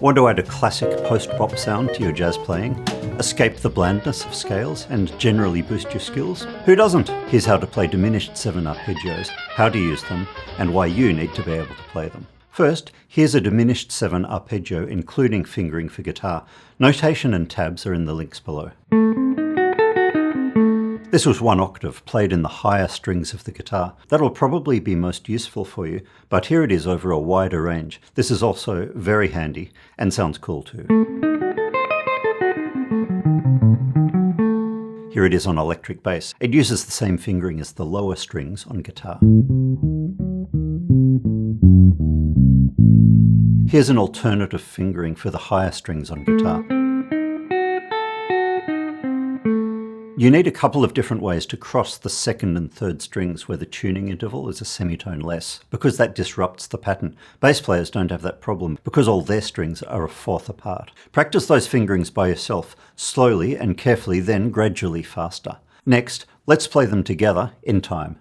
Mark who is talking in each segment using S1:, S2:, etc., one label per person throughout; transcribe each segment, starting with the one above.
S1: Want to add a classic post-bop sound to your jazz playing? Escape the blandness of scales and generally boost your skills? Who doesn't? Here's how to play diminished 7 arpeggios, how to use them, and why you need to be able to play them. First, here's a diminished 7 arpeggio including fingering for guitar. Notation and tabs are in the links below. This was 1 octave, played in the higher strings of the guitar. That'll probably be most useful for you, but here it is over a wider range. This is also very handy, and sounds cool too. Here it is on electric bass. It uses the same fingering as the lower strings on guitar. Here's an alternative fingering for the higher strings on guitar. You need a couple of different ways to cross the 2nd and 3rd strings where the tuning interval is a semitone less, because that disrupts the pattern. Bass players don't have that problem because all their strings are a 4th apart. Practice those fingerings by yourself, slowly and carefully, then gradually faster. Next, let's play them together in time.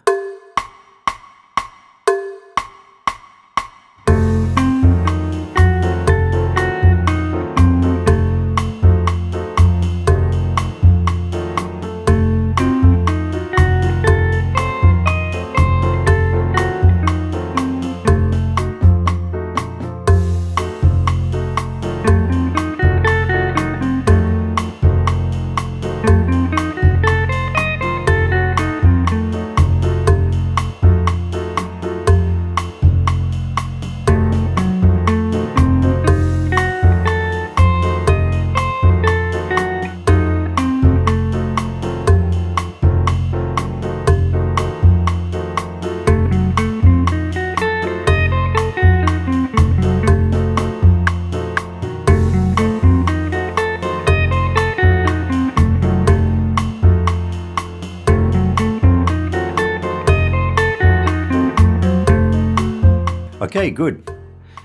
S1: Okay, good.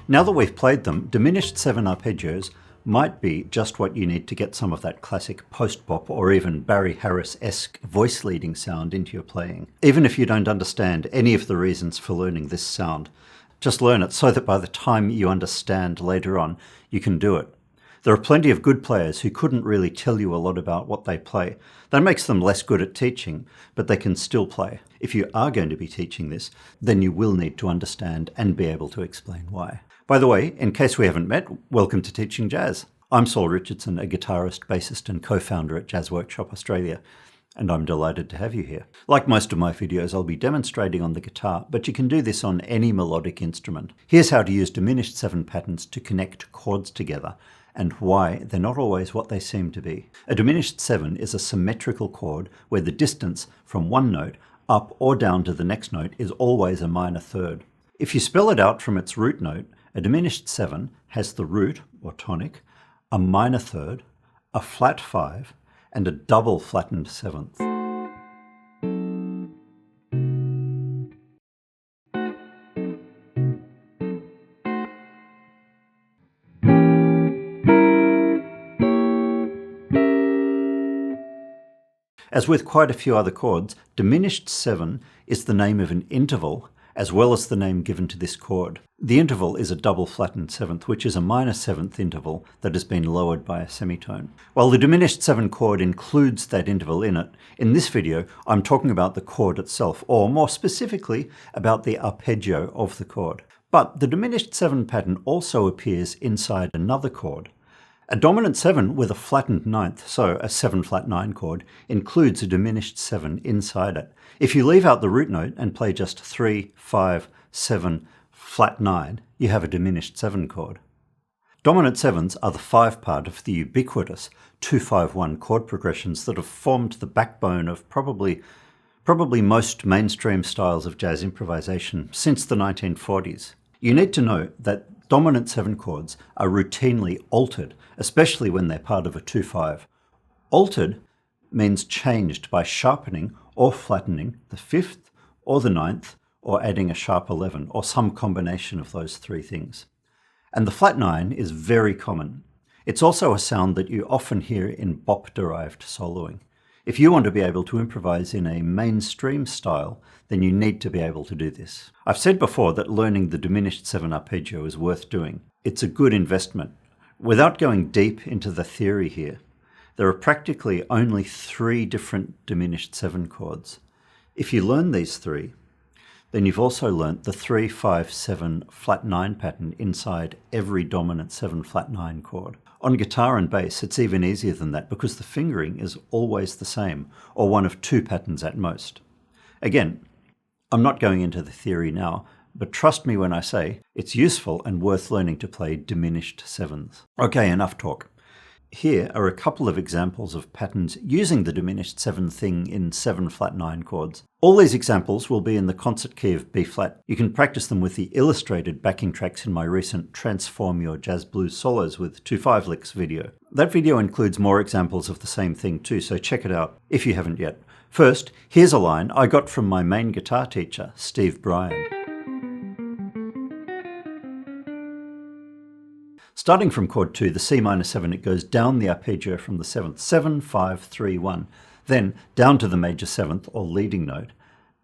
S1: Now that we've played them, diminished 7 arpeggios might be just what you need to get some of that classic post-bop or even Barry Harris-esque voice leading sound into your playing. Even if you don't understand any of the reasons for learning this sound, just learn it so that by the time you understand later on, you can do it. There are plenty of good players who couldn't really tell you a lot about what they play. That makes them less good at teaching, but they can still play. If you are going to be teaching this, then you will need to understand and be able to explain why. By the way, in case we haven't met, welcome to Teaching Jazz. I'm Saul Richardson, a guitarist, bassist and co-founder at Jazz Workshop Australia, and I'm delighted to have you here. Like most of my videos, I'll be demonstrating on the guitar, but you can do this on any melodic instrument. Here's how to use diminished 7 patterns to connect chords together, and why they're not always what they seem to be. A diminished 7 is a symmetrical chord where the distance from one note up or down to the next note is always a minor third. If you spell it out from its root note, a diminished 7 has the root, or tonic, a minor third, a flat 5, and a double flattened 7th. As with quite a few other chords, diminished 7 is the name of an interval as well as the name given to this chord. The interval is a double flattened 7th, which is a minor 7th interval that has been lowered by a semitone. While the diminished 7 chord includes that interval in it, in this video I'm talking about the chord itself, or more specifically about the arpeggio of the chord. But the diminished 7 pattern also appears inside another chord. A dominant 7 with a flattened 9th, so a 7 flat 9 chord, includes a diminished 7 inside it. If you leave out the root note and play just 3, 5, 7, flat 9, you have a diminished 7 chord. Dominant 7s are the 5 part of the ubiquitous 2-5-1 chord progressions that have formed the backbone of probably most mainstream styles of jazz improvisation since the 1940s. You need to know that dominant 7 chords are routinely altered, especially when they're part of a 2-5. Altered means changed by sharpening or flattening the 5th or the 9th, or adding a sharp 11, or some combination of those 3 things. And the flat 9 is very common. It's also a sound that you often hear in bop-derived soloing. If you want to be able to improvise in a mainstream style, then you need to be able to do this. I've said before that learning the diminished 7 arpeggio is worth doing. It's a good investment. Without going deep into the theory here, there are practically only 3 different diminished 7 chords. If you learn these 3, then you've also learnt the 3-5-7 flat 9 pattern inside every dominant 7 flat 9 chord. On guitar and bass, it's even easier than that because the fingering is always the same, or one of 2 patterns at most. Again, I'm not going into the theory now, but trust me when I say it's useful and worth learning to play diminished 7s. Okay, enough talk. Here are a couple of examples of patterns using the diminished 7 thing in 7 flat 9 chords. All these examples will be in the concert key of B flat. You can practice them with the illustrated backing tracks in my recent Transform Your Jazz Blues Solos with 2/5 licks video. That video includes more examples of the same thing too, so check it out if you haven't yet. First, here's a line I got from my main guitar teacher, Steve Bryan. Starting from chord 2, the C minor 7, it goes down the arpeggio from the 7th, 7, 5, 3, 1, then down to the major 7th or leading note,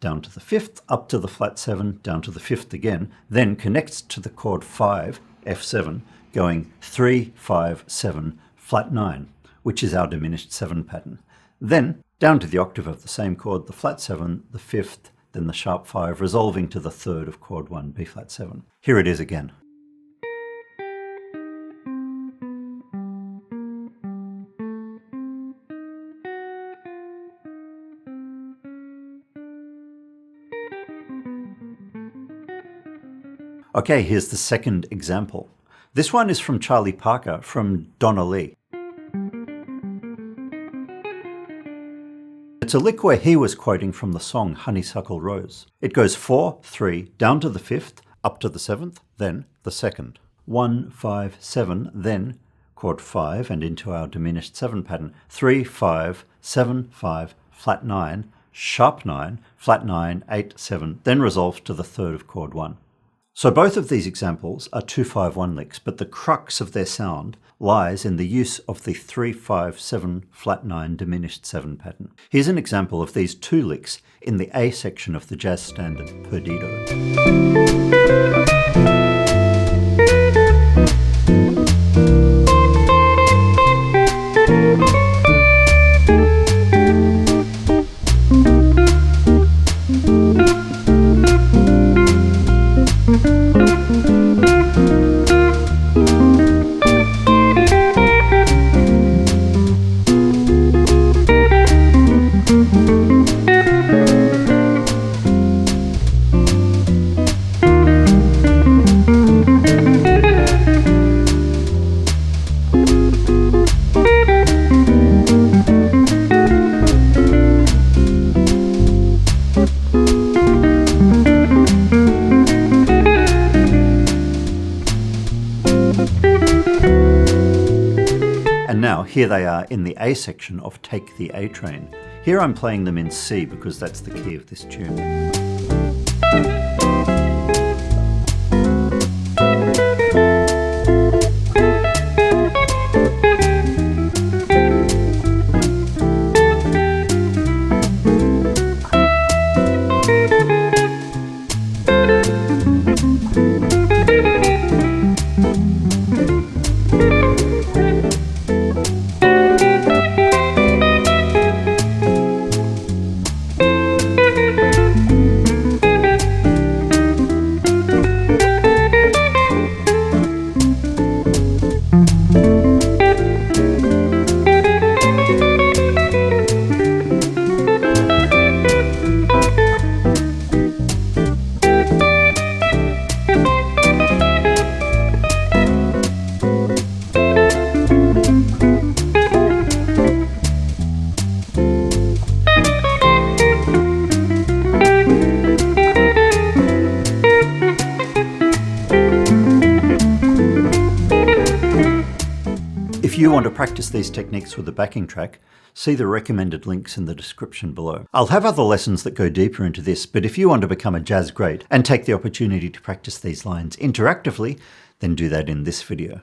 S1: down to the 5th, up to the flat 7, down to the 5th again, then connects to the chord 5, F7, going 3, 5, 7, flat 9, which is our diminished 7 pattern. Then down to the octave of the same chord, the flat 7, the 5th, then the sharp 5, resolving to the 3rd of chord 1, B flat 7. Here it is again. Okay, here's the second example. This one is from Charlie Parker from Donna Lee. It's a lick where he was quoting from the song Honeysuckle Rose. It goes 4, 3, down to the 5th, up to the 7th, then the 2nd. 1, 5, 7, then chord 5 and into our diminished 7 pattern. 3, 5, 7, 5, flat 9, sharp 9, flat 9, 8, 7, then resolves to the 3rd of chord 1. So both of these examples are 2-5-1 licks, but the crux of their sound lies in the use of the 3-5-7 flat 9 diminished 7 pattern. Here's an example of these 2 licks in the A section of the jazz standard Perdido. And now here they are in the A section of Take the A Train. Here I'm playing them in C because that's the key of this tune. If you want to practice these techniques with a backing track, see the recommended links in the description below. I'll have other lessons that go deeper into this, but if you want to become a jazz great and take the opportunity to practice these lines interactively, then do that in this video.